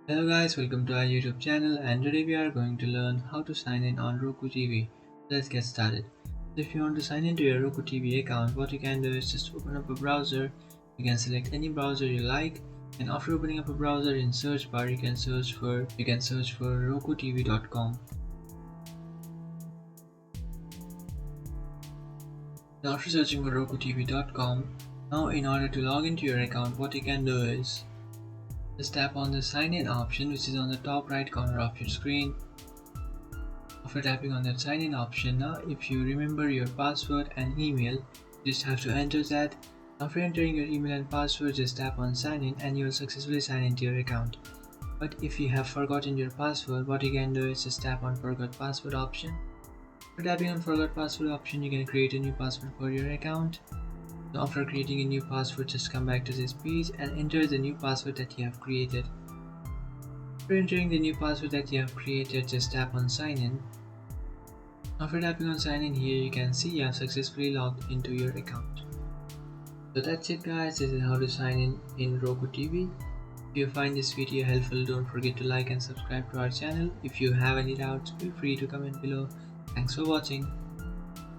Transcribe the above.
Hello guys, welcome to our YouTube channel, and today we are going to learn how to sign in on Roku TV. Let's get started. So if you want to sign into your Roku TV account, what you can do is just open up a browser. You can select any browser you like, and after opening up a browser in search bar, you can search for RokuTV.com. Now after searching for RokuTV.com, now in order to log into your account, what you can do is just tap on the sign in option, which is on the top right corner of your screen. After tapping on that sign in option, now if you remember your password and email, you just have to enter that. After entering your email and password, just tap on sign in and you will successfully sign into your account. But if you have forgotten your password, what you can do is just tap on forgot password option. After tapping on forgot password option, you can create a new password for your account. So after creating a new password, just come back to this page and enter the new password that you have created. After entering the new password that you have created, just tap on sign in. After tapping on sign in here, you can see you have successfully logged into your account. So that's it guys, this is how to sign in Roku TV. If you find this video helpful, don't forget to like and subscribe to our channel. If you have any doubts, feel free to comment below. Thanks for watching.